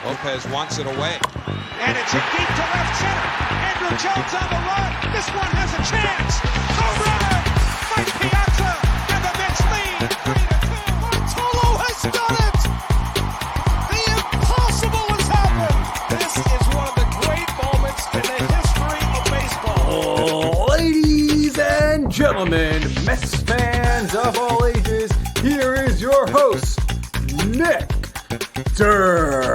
Lopez wants it away. And it's hit deep to left center. Andrew Jones on the run. This one has a chance. Home run! Mike Piazza and the Mets lead 3-2. Bartolo has done it! The impossible has happened! This is one of the great moments in the history of baseball. Ladies and gentlemen, Mets fans of all ages, here is your host, Nick Durst.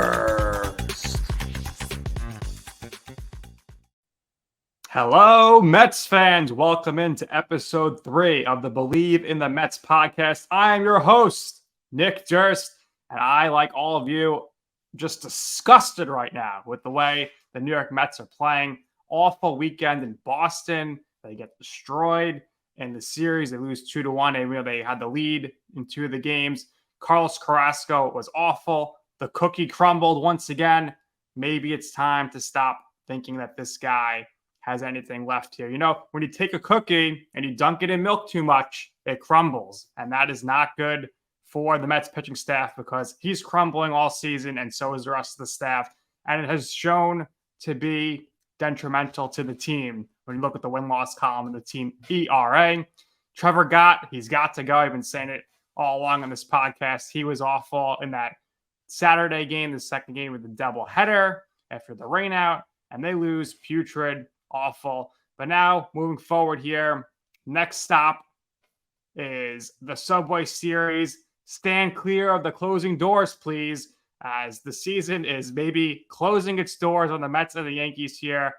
Hello, Mets fans. Welcome into episode 3 of the Bleav in the Mets podcast. I am your host, Nick Durst, and I, like all of you, just disgusted right now with the way the New York Mets are playing. Awful weekend in Boston. They get destroyed in the series. They lose 2-1. They had the lead in 2 of the games. Carlos Carrasco was awful. The cookie crumbled once again. Maybe it's time to stop thinking that this guy has anything left here. You know, when you take a cookie and you dunk it in milk too much, it crumbles. And that is not good for the Mets pitching staff because he's crumbling all season and so is the rest of the staff. And it has shown to be detrimental to the team when you look at the win-loss column in the team ERA. Trevor Gott, he's got to go. I've been saying it all along on this podcast. He was awful in that Saturday game, the second game with the doubleheader after the rainout, and they lose putrid. Awful. But now, moving forward here, next stop is the Subway Series. Stand clear of the closing doors, please, as the season is maybe closing its doors on the Mets and the Yankees here.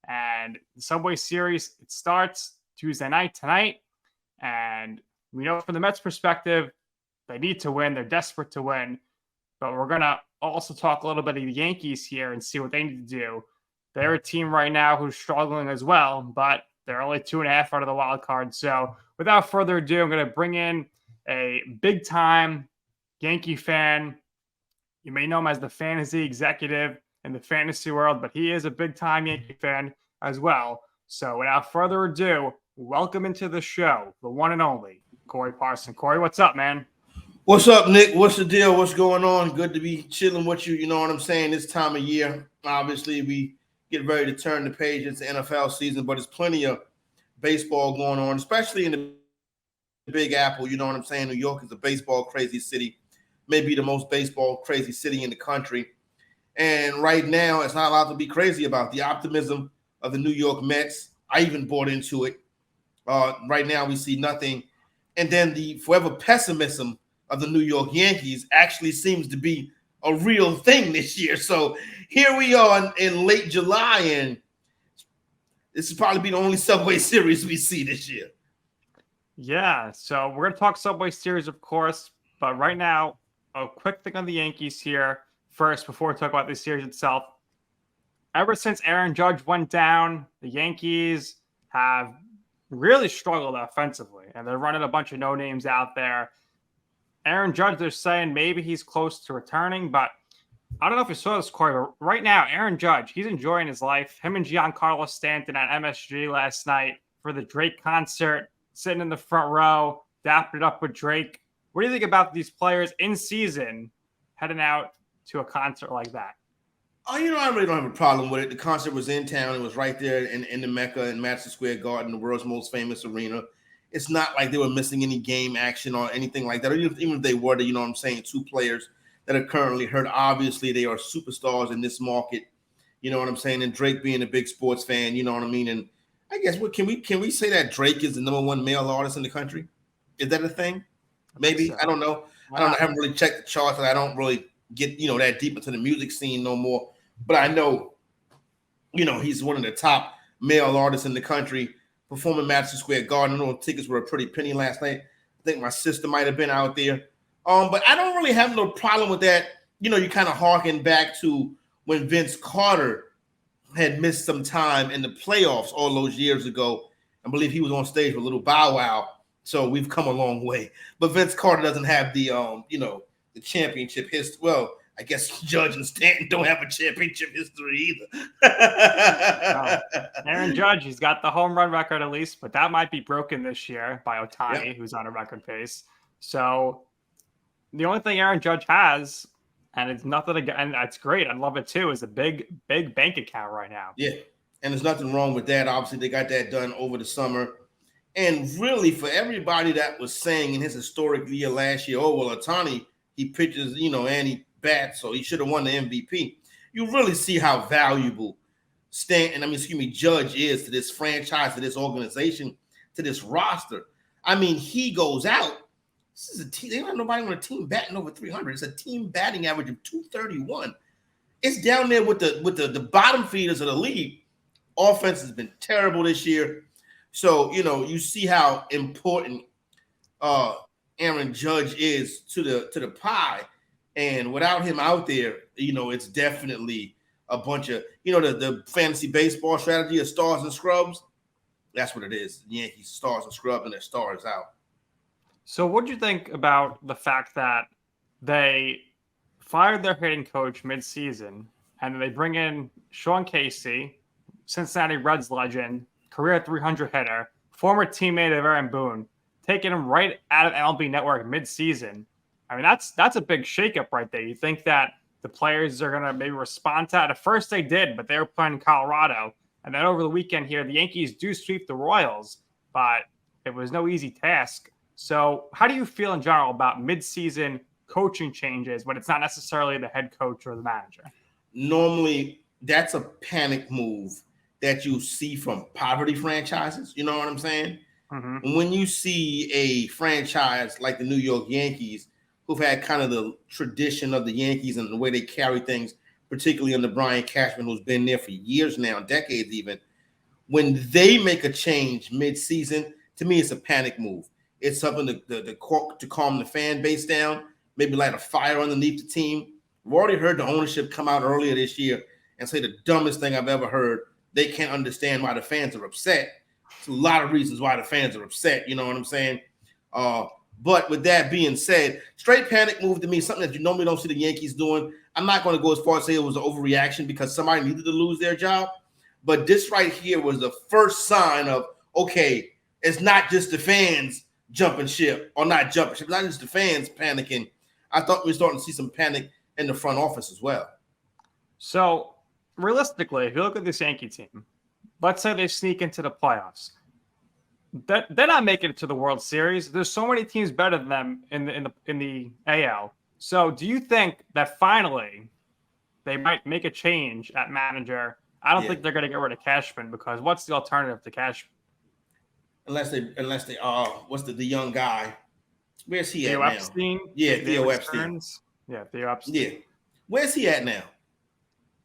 And the Subway Series, it starts Tuesday night tonight. And we know from the Mets' perspective, they need to win. They're desperate to win. But we're going to also talk a little bit of the Yankees here and see what they need to do. They're a team right now who's struggling as well, but they're only 2.5 out of the wild card. So without further ado, I'm going to bring in a big-time Yankee fan. You may know him as the fantasy executive in the fantasy world, but he is a big-time Yankee fan as well. So without further ado, welcome into the show, the one and only Corey Parson. Corey, what's up, man? What's up, Nick? What's the deal? What's going on? Good to be chilling with you. You know what I'm saying? This time of year, obviously, we get ready to turn the page into NFL season, but there's plenty of baseball going on, especially in the Big Apple. You know what I'm saying? New York is a baseball crazy city, maybe the most baseball crazy city in the country. And right now, it's not allowed to be crazy about the optimism of the New York Mets. I even bought into it. Right now, we see nothing. And then the forever pessimism of the New York Yankees actually seems to be a real thing this year. So here we are in late July, and this will probably be the only Subway Series we see this year. Yeah, so we're going to talk Subway Series, of course, but right now, a quick thing on the Yankees here first before we talk about the series itself. Ever since Aaron Judge went down, the Yankees have really struggled offensively, and they're running a bunch of no-names out there. Aaron Judge, they're saying maybe he's close to returning, but I don't know if you saw this, Corey, but right now, Aaron Judge, he's enjoying his life. Him and Giancarlo Stanton at MSG last night for the Drake concert, sitting in the front row, dapping it up with Drake. What do you think about these players in season heading out to a concert like that? Oh, you know, I really don't have a problem with it. The concert was in town. It was right there in the Mecca in Madison Square Garden, the world's most famous arena. It's not like they were missing any game action or anything like that. Or even if they were, you know what I'm saying, 2 players that are currently hurt. Obviously, they are superstars in this market. You know what I'm saying? And Drake being a big sports fan, you know what I mean? And I guess what can we say that Drake is the #1 male artist in the country? Is that a thing? Maybe. I don't know. I haven't really checked the charts, and I don't really get, you know, that deep into the music scene no more. But I know, you know, he's one of the top male artists in the country. Performing Madison Square Garden. I know tickets were a pretty penny last night. I think my sister might have been out there. But I don't really have no problem with that. You know, you kind of harken back to when Vince Carter had missed some time in the playoffs all those years ago. I Bleav he was on stage with Little Bow Wow. So we've come a long way. But Vince Carter doesn't have the, you know, the championship history. Well, I guess Judge and Stanton don't have a championship history either. No. Aaron Judge, he's got the home run record at least, but that might be broken this year by Ohtani, who's on a record pace. So the only thing Aaron Judge has And it's nothing again, and that's great. I love it too. It's a big bank account right now. Yeah, and there's nothing wrong with that. Obviously, they got that done over the summer. And really, for everybody that was saying in his historic year last year, oh, well, Ohtani, he pitches, and he bats, so he should have won the MVP. You really see how valuable Judge is to this franchise, to this organization, to this roster. I mean, he goes out. This is a team. They don't have nobody on a team batting over 300. It's a team batting average of 231. It's down there with the bottom feeders of the league. Offense has been terrible this year. So, you see how important Aaron Judge is to the pie. And without him out there, it's definitely a bunch of, the fantasy baseball strategy of stars and scrubs. That's what it is. The Yankees stars and scrubs, and their stars out. So what do you think about the fact that they fired their hitting coach midseason, and then they bring in Sean Casey, Cincinnati Reds legend, career 300 hitter, former teammate of Aaron Boone, taking him right out of MLB Network midseason? I mean, that's a big shakeup right there. You think that the players are going to maybe respond to that? At first they did, but they were playing Colorado. And then over the weekend here, the Yankees do sweep the Royals, but it was no easy task. So how do you feel in general about midseason coaching changes when it's not necessarily the head coach or the manager? Normally, that's a panic move that you see from poverty franchises. You know what I'm saying? Mm-hmm. When you see a franchise like the New York Yankees, who've had kind of the tradition of the Yankees and the way they carry things, particularly under Brian Cashman, who's been there for years now, decades even, when they make a change midseason, to me, it's a panic move. It's something to calm the fan base down, maybe light a fire underneath the team. We've already heard the ownership come out earlier this year and say the dumbest thing I've ever heard. They can't understand why the fans are upset. There's a lot of reasons why the fans are upset. You know what I'm saying? But with that being said, straight panic move to me, something that you normally don't see the Yankees doing. I'm not going to go as far as say it was an overreaction because somebody needed to lose their job. But this right here was the first sign of, okay, it's not just the fans jumping ship or not jumping ship, not just the fans panicking. I thought we were starting to see some panic in the front office as well. So realistically, if you look at this Yankee team, let's say they sneak into the playoffs. They're not making it to the World Series. There's so many teams better than them in the AL. So do you think that finally they might make a change at manager? I don't think they're going to get rid of Cashman because what's the alternative to Cashman? Unless they what's the young guy? Where's he Theo at Epstein? now? Yeah, Theo Epstein. Yeah, Theo Epstein. Yeah. Where's he at now?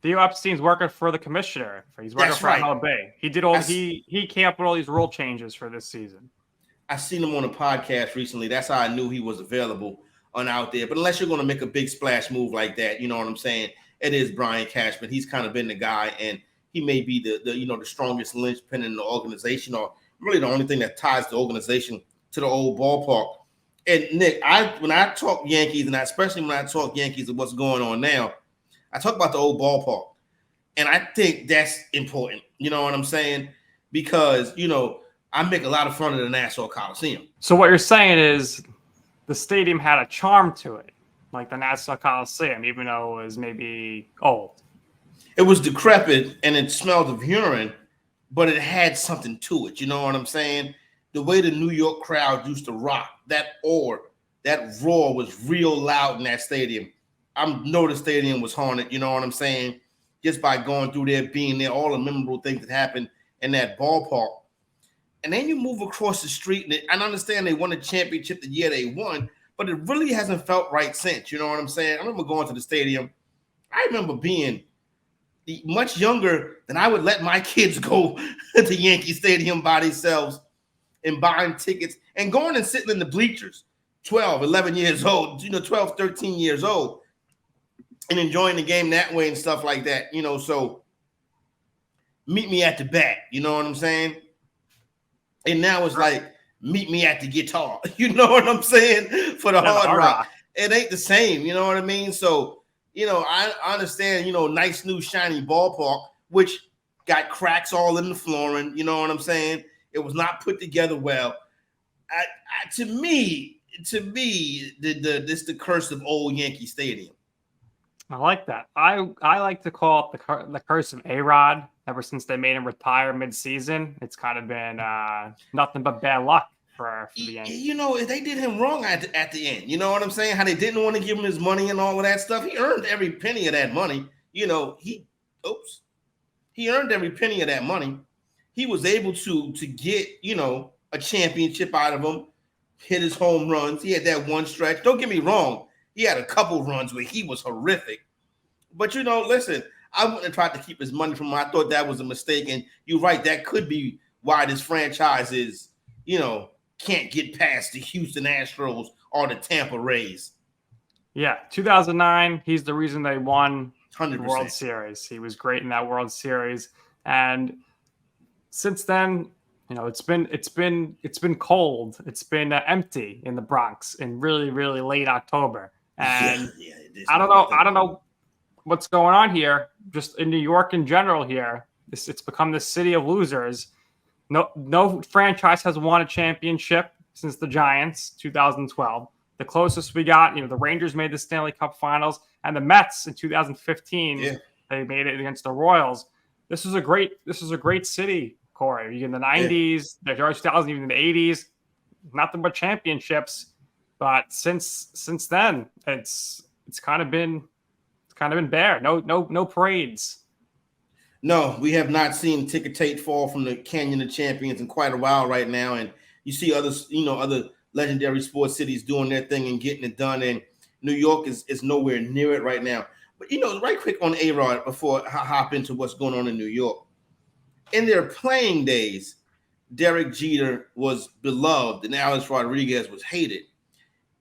Theo Epstein's working for the commissioner. He's working for MLB. He did he came up with all these rule changes for this season. I seen him on a podcast recently. That's how I knew he was available on out there. But unless you're going to make a big splash move like that, you know what I'm saying? It is Brian Cashman. He's kind of been the guy, and he may be the strongest linchpin in the organization, or really the only thing that ties the organization to the old ballpark. And Nick, when I talk Yankees, and especially when I talk Yankees of what's going on now, I talk about the old ballpark. And I think that's important. You know what I'm saying? Because, I make a lot of fun of the Nassau Coliseum. So what you're saying is the stadium had a charm to it, like the Nassau Coliseum, even though it was maybe old. It was decrepit and it smelled of urine, but it had something to it. You know what I'm saying? The way the New York crowd used to rock, that roar was real loud in that stadium. I know the stadium was haunted, you know what I'm saying? Just by going through there, being there, all the memorable things that happened in that ballpark. And then you move across the street, and I understand they won a championship the year they won, but it really hasn't felt right since, you know what I'm saying? I remember going to the stadium. I remember being much younger than I would let my kids go to Yankee Stadium by themselves and buying tickets and going and sitting in the bleachers, 12, 11 years old, 12, 13 years old, and enjoying the game that way and stuff like that, so meet me at the bat, you know what I'm saying? And now it's like, meet me at the guitar, you know what I'm saying? For the hard rock. It ain't the same, you know what I mean? So, I understand, nice new shiny ballpark, which got cracks all in the flooring, you know what I'm saying? It was not put together well. To me, this the curse of old Yankee Stadium. I like that. I like to call it the curse of A-Rod. Ever since they made him retire mid-season, it's kind of been nothing but bad luck for the Yankees. You know, they did him wrong at the end. You know what I'm saying? How they didn't want to give him his money and all of that stuff. He earned every penny of that money. You know, he earned every penny of that money. He was able to get, you know, a championship out of him, hit his home runs. He had that one stretch. Don't get me wrong. He had a couple runs where he was horrific. But, you know, listen, I wouldn't have tried to keep his money from him. I thought that was a mistake. And you're right. That could be why this franchise is, you know, can't get past the Houston Astros or the Tampa Rays. Yeah, 2009, he's the reason they won 100%. the World Series. He was great in that World Series. And since then, you know, it's been cold. It's been empty in the Bronx in really, really late October. And I don't know what's going on here. Just in New York in general here, it's become the city of losers. No franchise has won a championship since the Giants, 2012. The closest we got, you know, the Rangers made the Stanley Cup Finals, and the Mets in 2015, they made it against the Royals. This is a great city, Corey. In the 90s, the early 2000s, even in the 80s, nothing but championships. But since then, it's kind of been bare. No parades. No, we have not seen Ticker Tate fall from the Canyon of Champions in quite a while right now. And you see other legendary sports cities doing their thing and getting it done. And New York is nowhere near it right now. But, you know, right quick on A-Rod before I hop into what's going on in New York. In their playing days, Derek Jeter was beloved and Alex Rodriguez was hated.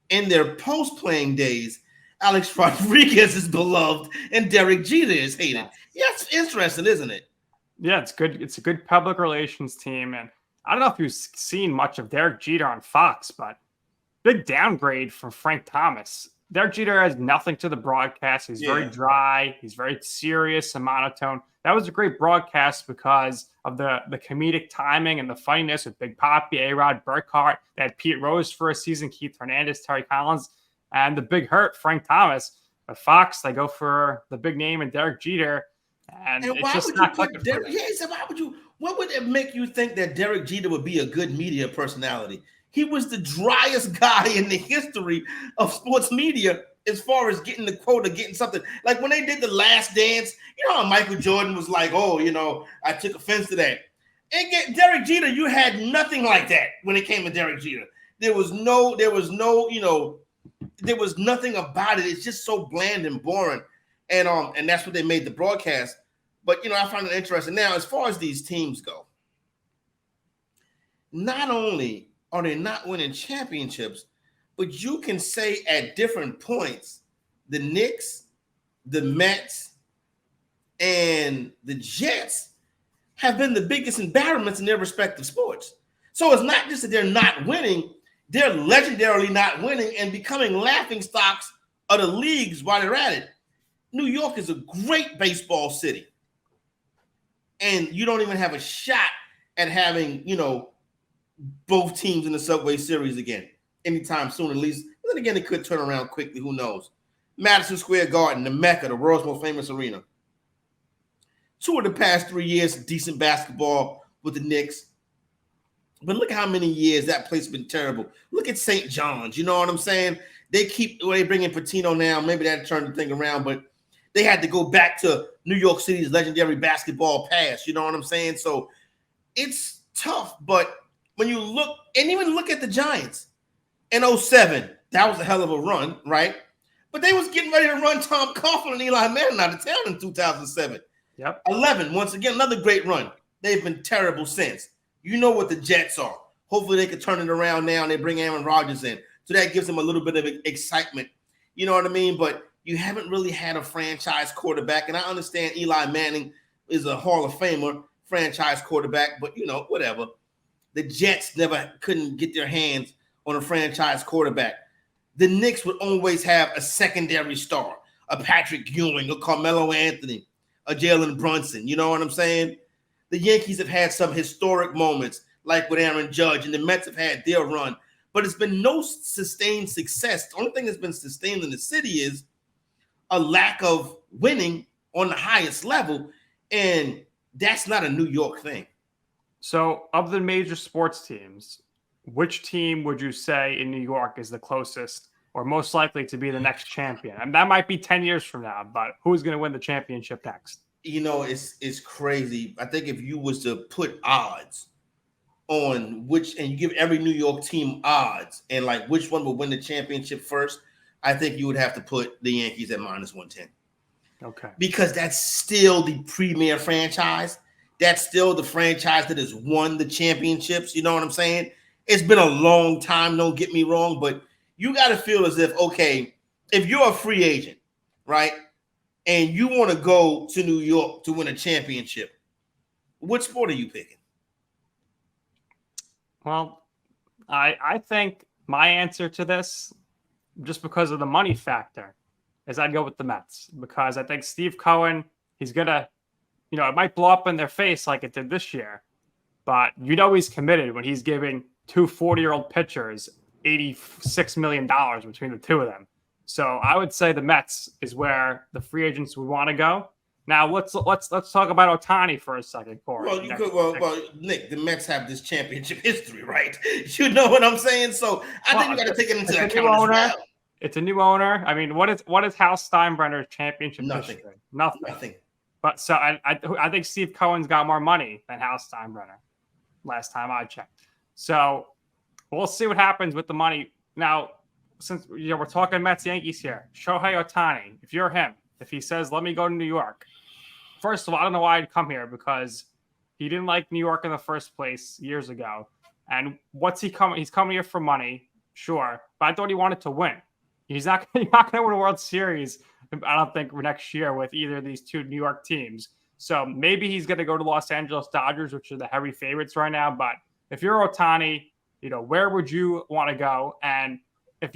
In their post-playing days, Alex Rodriguez is beloved and Derek Jeter is hated. Yeah, it's interesting, isn't it? Yeah, it's good. It's a good public relations team. And I don't know if you've seen much of Derek Jeter on Fox, but big downgrade from Frank Thomas. Derek Jeter has nothing to the broadcast. He's very dry. He's very serious and monotone. That was a great broadcast because of the comedic timing and the funniness with Big Papi, A-Rod, Burkhart. They had Pete Rose for a season, Keith Hernandez, Terry Collins, and the big hurt, Frank Thomas. At Fox, they go for the big name and Derek Jeter. And it's just not clicking for them. So what would it make you think that Derek Jeter would be a good media personality? He was the driest guy in the history of sports media as far as getting the quota, getting something. Like when they did The Last Dance, you know how Michael Jordan was like, oh, you know, I took offense to that. And Derek Jeter, you had nothing like that when it came to Derek Jeter. There was nothing about it. It's just so bland and boring. And that's what they made the broadcast. But, you know, I find it interesting. Now, as far as these teams go, not only are they not winning championships, but you can say at different points, the Knicks, the Mets, and the Jets have been the biggest embarrassments in their respective sports. So it's not just that they're not winning, they're legendarily not winning and becoming laughing stocks of the leagues while they're at it. New York is a great baseball city. And you don't even have a shot at having, you know, both teams in the Subway Series again anytime soon, at least. And then again, it could turn around quickly. Who knows? Madison Square Garden, the Mecca, the world's most famous arena. 2 of the past 3 years, decent basketball with the Knicks. But look how many years that place has been terrible. Look at St. John's. You know what I'm saying? They bring in Patino now. Maybe that turned the thing around, but they had to go back to New York City's legendary basketball past. You know what I'm saying? So it's tough. But when you look, and even look at the Giants in 2007, that was a hell of a run, right? But they was getting ready to run Tom Coughlin and Eli Manning out of town in 2007. Yep. 11, once again, another great run. They've been terrible since. You know what the Jets are. Hopefully they can turn it around now and they bring Aaron Rodgers in. So that gives them a little bit of excitement. You know what I mean? But you haven't really had a franchise quarterback. And I understand Eli Manning is a Hall of Famer franchise quarterback, but, you know, whatever. The Jets couldn't get their hands on a franchise quarterback. The Knicks would always have a secondary star, a Patrick Ewing, a Carmelo Anthony, a Jalen Brunson. You know what I'm saying? The Yankees have had some historic moments, like with Aaron Judge, and the Mets have had their run. But it's been no sustained success. The only thing that's been sustained in the city is a lack of winning on the highest level, and that's not a New York thing. So, of the major sports teams, which team would you say in New York is the closest or most likely to be the next champion? And that might be 10 years from now, but who's going to win the championship next? It's crazy. I think if you was to put odds on which, and you give every New York team odds and like which one would win the championship first, I think you would have to put the Yankees at -110. Okay. Because that's still the premier franchise. That's still the franchise that has won the championships. You know what I'm saying? It's been a long time, don't get me wrong, but you got to feel as if, okay, if you're a free agent, right, and you want to go to New York to win a championship, what sport are you picking? Well, I think my answer to this, just because of the money factor, is I'd go with the Mets, because I think Steve Cohen, he's going to, it might blow up in their face like it did this year, but he's committed when he's giving two 40-year-old pitchers $86 million between the two of them. So I would say the Mets is where the free agents would want to go. Now let's talk about Ohtani for a second, Corey. Well, Nick, the Mets have this championship history, right? You know what I'm saying? So I think you got to take it into account as well. It's a new owner. I mean, what is Hal Steinbrenner's championship history? Nothing. But so I think Steve Cohen's got more money than Hal Steinbrenner last time I checked. So we'll see what happens with the money. Now, since we're talking Mets Yankees here, Shohei Ohtani, if you're him, if he says, let me go to New York, first of all, I don't know why I'd come here, because he didn't like New York in the first place years ago. And what's he coming? He's coming here for money, sure, but I thought he wanted to win. He's not going to win a World Series, I don't think, next year with either of these two New York teams. So maybe he's going to go to Los Angeles Dodgers, which are the heavy favorites right now. But if you're Ohtani, where would you want to go? And if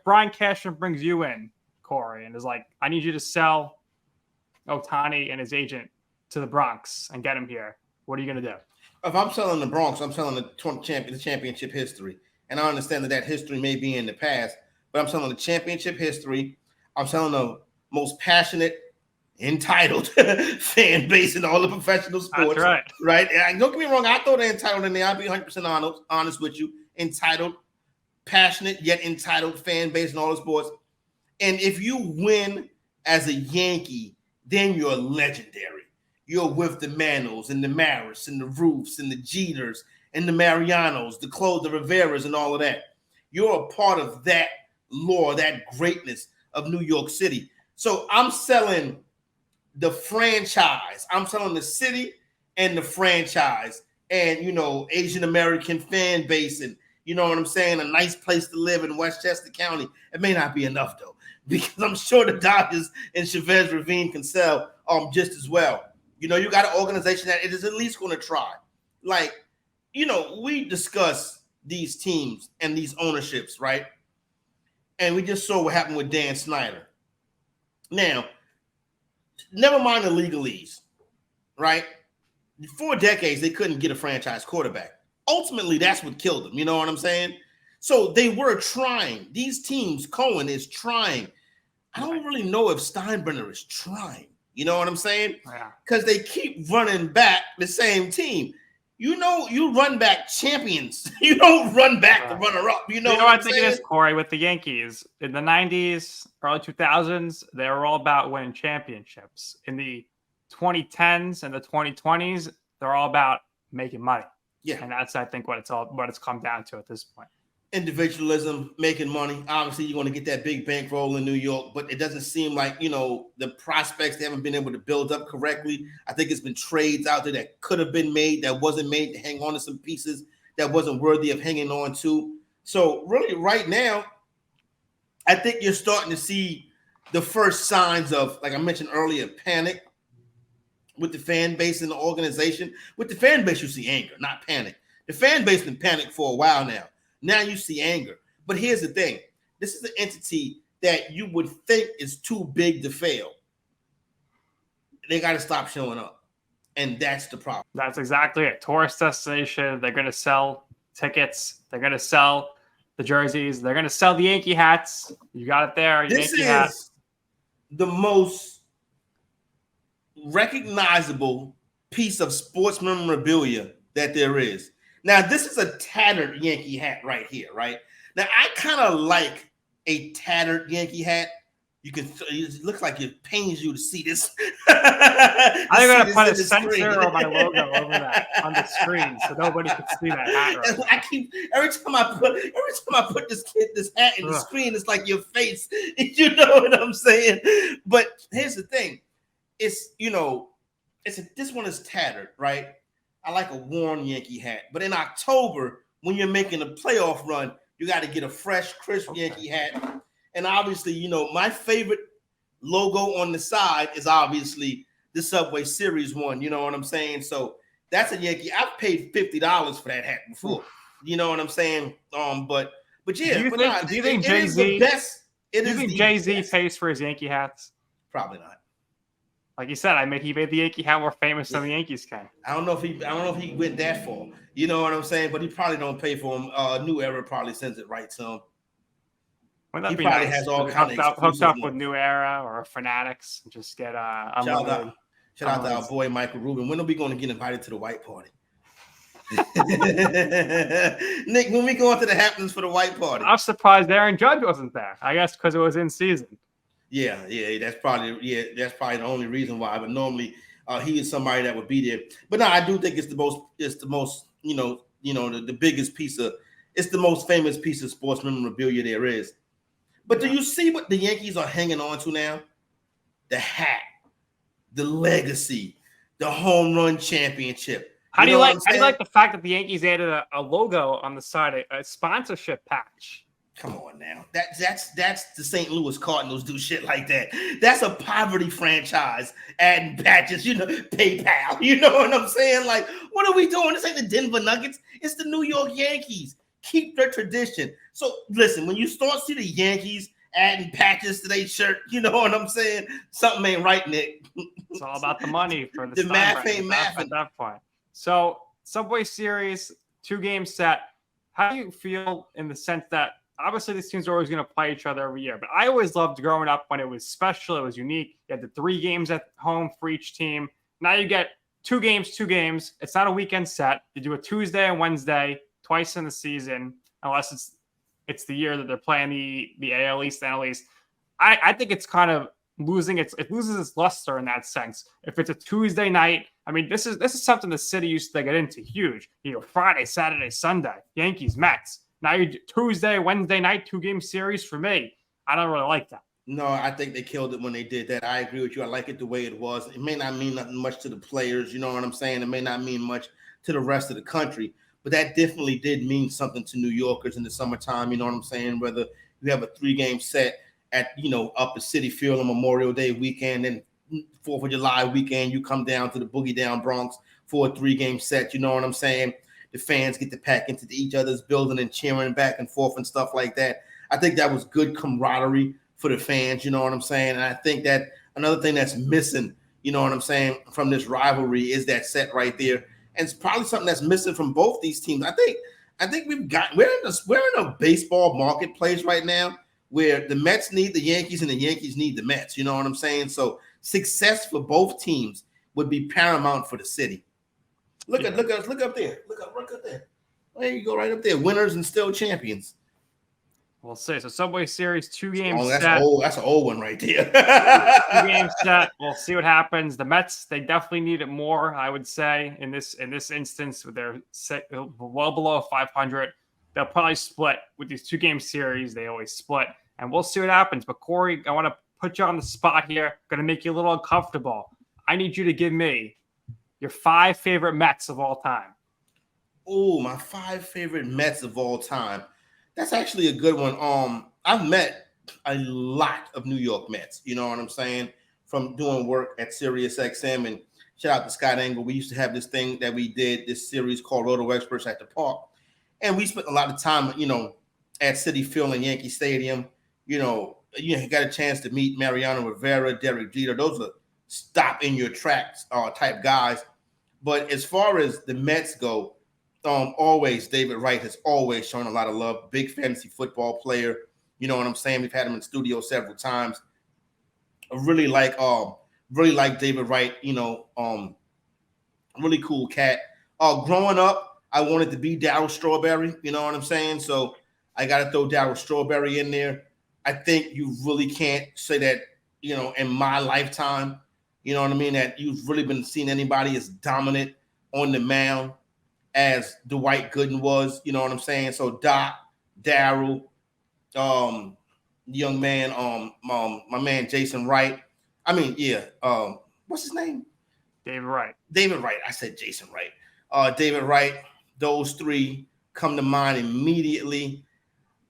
Brian Cashman brings you in, Corey, and is like, I need you to sell Ohtani and his agent to the Bronx and get him here, what are you going to do? If I'm selling the Bronx, I'm selling the championship history. And I understand that history may be in the past, but I'm selling the championship history. I'm selling the most passionate, entitled fan base in all the professional sports. That's right? And don't get me wrong, I throw the entitled in there. I'll be 100% honest with you. Entitled, passionate, yet entitled fan base in all the sports. And if you win as a Yankee, then you're legendary. You're with the Manos and the Maris and the Roofs and the Jeters and the Marianos, the Claude, the Riveras, and all of that. You're a part of that lore, that greatness of New York City. So I'm selling the franchise. I'm selling the city and the franchise and, Asian American fan base and, you know what I'm saying, a nice place to live in Westchester County. It may not be enough, though, because I'm sure the Dodgers and Chavez Ravine can sell just as well. You got an organization that it is at least going to try. Like, we discuss these teams and these ownerships, right? And we just saw what happened with Dan Snyder. Now, never mind the legalese, right? 4 decades, they couldn't get a franchise quarterback. Ultimately, that's what killed them. You know what I'm saying? So they were trying. These teams, Cohen is trying. I don't really know if Steinbrenner is trying. You know what I'm saying? Because they keep running back the same team. You run back champions. You don't run back the runner-up. You know what I think it is, Corey, with the Yankees. In the 90s, early 2000s, they were all about winning championships. In the 2010s and the 2020s, they're all about making money. Yeah. And that's, I think, what it's come down to at this point. Individualism, making money. Obviously, you're going to get that big bankroll in New York, but it doesn't seem like, the prospects, they haven't been able to build up correctly. I think it's been trades out there that could have been made, that wasn't made, to hang on to some pieces that wasn't worthy of hanging on to. So really right now, I think you're starting to see the first signs of, like I mentioned earlier, panic with the fan base and the organization. With the fan base, you see anger, not panic. The fan base has been panicked for a while now. Now you see anger. But here's the thing. This is an entity that you would think is too big to fail. They got to stop showing up. And that's the problem. That's exactly it. Tourist destination. They're going to sell tickets. They're going to sell the jerseys. They're going to sell the Yankee hats. You got it there. Yankee hats. the most recognizable piece of sports memorabilia that there is. Now, this is a tattered Yankee hat right here, right? Now, I kind of like a tattered Yankee hat. It looks like it pains you to see this. I'm going to put a censor of my logo over that on the screen so nobody can see that hat right now. Every time I put this hat in the screen, it's like your face. You know what I'm saying? But here's the thing. This one is tattered, right? I like a worn Yankee hat. But in October, when you're making a playoff run, you got to get a fresh, crisp Yankee hat. And obviously, my favorite logo on the side is obviously the Subway Series one. You know what I'm saying? So that's a Yankee. I've paid $50 for that hat before. You know what I'm saying? But yeah. Do you think Jay-Z? Do you think Jay-Z pays for his Yankee hats? Probably not. Like you said, he made the Yankee hat more famous than the Yankees can. I don't know if he went that far. You know what I'm saying? But he probably don't pay for him. New Era probably sends it right to him. Wouldn't that be nice? Has all hooked up with New Era or Fanatics. Just get shout out to our boy Michael Rubin. When are we going to get invited to the white party? Nick, when we go into the happenings for the white party? I'm surprised Aaron Judge wasn't there. I guess because it was in season. Yeah, that's probably the only reason why. But normally, he is somebody that would be there. But no, I do think it's the most the biggest piece of, it's the most famous piece of sports memorabilia there is. But do you see what the Yankees are hanging on to now? The hat, the legacy, the home run championship. How do you like the fact that the Yankees added a logo on the side, a sponsorship patch? Come on now. That's the St. Louis Cardinals do shit like that. That's a poverty franchise adding patches, PayPal. You know what I'm saying? Like, what are we doing? This ain't the Denver Nuggets. It's the New York Yankees. Keep their tradition. So listen, when you start to see the Yankees adding patches to their shirt, you know what I'm saying? Something ain't right, Nick. It's all about the money for the math ain't math at that point. So Subway Series, 2-game set. How do you feel in the sense that obviously these teams are always going to play each other every year, but I always loved growing up when it was special, it was unique. You had the 3 games at home for each team. Now you get 2 games. It's not a weekend set. You do a Tuesday and Wednesday twice in the season, unless it's the year that they're playing the AL East and NL East. I think it's kind of it loses its luster in that sense. If it's a Tuesday night, I mean, this is something the city used to get into huge. Friday, Saturday, Sunday, Yankees, Mets. Now you Tuesday, Wednesday night, 2-game series for me. I don't really like that. No, I think they killed it when they did that. I agree with you. I like it the way it was. It may not mean nothing much to the players. You know what I'm saying? It may not mean much to the rest of the country. But that definitely did mean something to New Yorkers in the summertime. You know what I'm saying? Whether you have a 3-game set at, up at Citi Field on Memorial Day weekend and 4th of July weekend, you come down to the Boogie Down Bronx for a 3-game set. You know what I'm saying? The fans get to pack into each other's building and cheering back and forth and stuff like that. I think that was good camaraderie for the fans. You know what I'm saying? And I think that another thing that's missing, you know what I'm saying, from this rivalry is that set right there. And it's probably something that's missing from both these teams. I think we're in a baseball marketplace right now where the Mets need the Yankees and the Yankees need the Mets. You know what I'm saying? So success for both teams would be paramount for the city. Look up there. Look up there. There you go, right up there. Winners and still champions. We'll see. So Subway Series, 2-game set. That's an old one right there. 2-game set. We'll see what happens. The Mets, they definitely need it more, I would say, in this instance, with their set well below 500. They'll probably split with these 2-game series. They always split, and we'll see what happens. But Corey, I want to put you on the spot here. Going to make you a little uncomfortable. I need you to give me your 5 favorite Mets of all time. Oh, my 5 favorite Mets of all time. That's actually a good one. I've met a lot of New York Mets. You know what I'm saying? From doing work at Sirius XM, and shout out to Scott Engel. We used to have this thing that we did, this series called Roto Experts at the Park, and we spent a lot of time, at Citi Field and Yankee Stadium. You got a chance to meet Mariano Rivera, Derek Jeter. Those are stop in your tracks type guys. But as far as the Mets go, always David Wright has always shown a lot of love. Big fantasy football player. You know what I'm saying? We've had him in studio several times. really like David Wright. Really cool cat. Growing up, I wanted to be Darryl Strawberry. You know what I'm saying? So I got to throw Darryl Strawberry in there. I think you really can't say that, in my lifetime, you know what I mean, that you've really been seeing anybody as dominant on the mound as Dwight Gooden was. You know what I'm saying? So Doc, Darryl, young man, my man Jason Wright. What's his name? David Wright. David Wright. I said Jason Wright. David Wright. Those three come to mind immediately.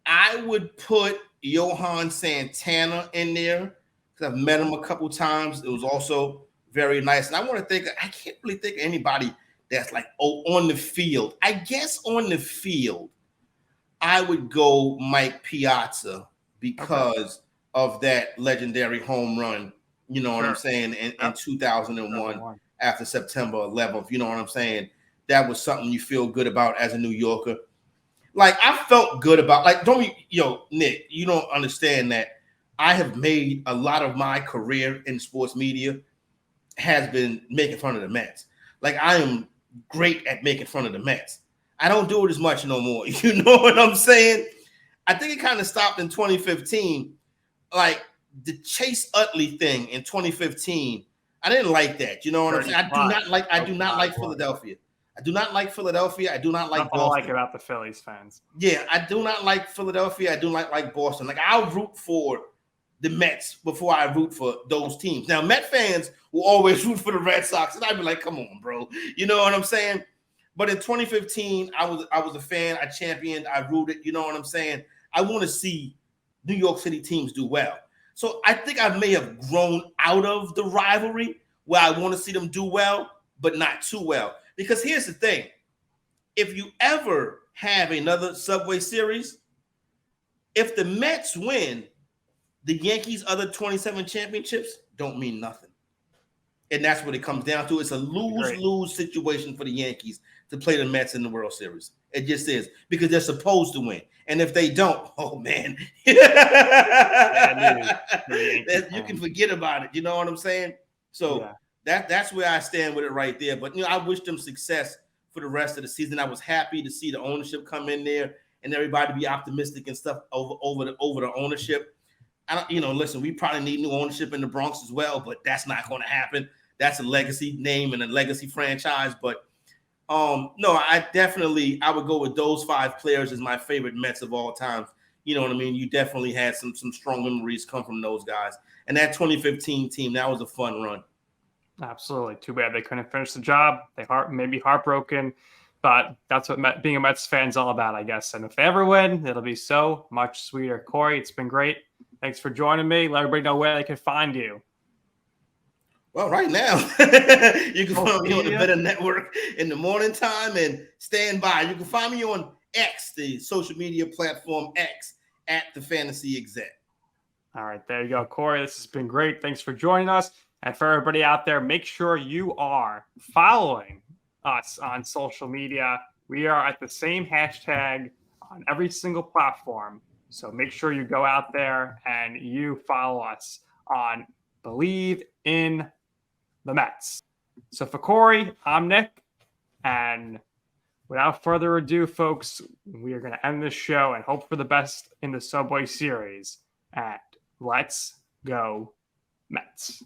I would put Johan Santana in there because I've met him a couple times. It was also very nice. And I can't really think of anybody that's like on the field. I guess on the field, I would go Mike Piazza because of that legendary home run. You know what I'm saying? In 2001 after September 11th. You know what I'm saying? That was something you feel good about as a New Yorker. Like, I felt good about, like, Nick, you don't understand that I have made a lot of my career in sports media has been making fun of the Mets. Like, I am great at making fun of the Mets. I don't do it as much no more. You know what I'm saying? I think it kind of stopped in 2015. Like, the Chase Utley thing in 2015, I didn't like that. You know what I'm saying? I do not like Philadelphia. I do not like Philadelphia. I do not like Boston. I like about the Phillies fans. Yeah, I do not like Philadelphia. I do not like Boston. Like, I'll root for the Mets before I root for those teams. Now, Met fans will always root for the Red Sox, and I'd be like, come on, bro. You know what I'm saying? But in 2015, I was a fan. I championed. I rooted. You know what I'm saying? I want to see New York City teams do well. So I think I may have grown out of the rivalry where I want to see them do well, but not too well. Because here's the thing. If you ever have another Subway Series, if the Mets win, the Yankees' other 27 championships don't mean nothing. And that's what it comes down to. It's a lose-lose situation for the Yankees to play the Mets in the World Series. It just is. Because they're supposed to win. And if they don't, oh, man. You can forget about it. You know what I'm saying? So that's where I stand with it right there. But, I wish them success for the rest of the season. I was happy to see the ownership come in there and everybody be optimistic and stuff over the ownership. Listen, we probably need new ownership in the Bronx as well, but that's not going to happen. That's a legacy name and a legacy franchise. But no, I would go with those 5 players as my favorite Mets of all time. You know what I mean? You definitely had some strong memories come from those guys. And that 2015 team, that was a fun run. Absolutely. Too bad they couldn't finish the job. They may be heartbroken, but that's what being a Mets fan is all about, I guess. And if they ever win, it'll be so much sweeter. Corey, it's been great. Thanks for joining me. Let everybody know where they can find you. Well, right now, you can find me on the Better Network in the morning time and stand by. You can find me on X, the social media platform X, at the Fantasy Exec. All right, there you go, Corey. This has been great. Thanks for joining us. And for everybody out there, make sure you are following us on social media. We are at the same hashtag on every single platform. So make sure you go out there and you follow us on Bleav in the Mets. So for Corey, I'm Nick. And without further ado, folks, we are going to end this show and hope for the best in the Subway Series. And let's go Mets.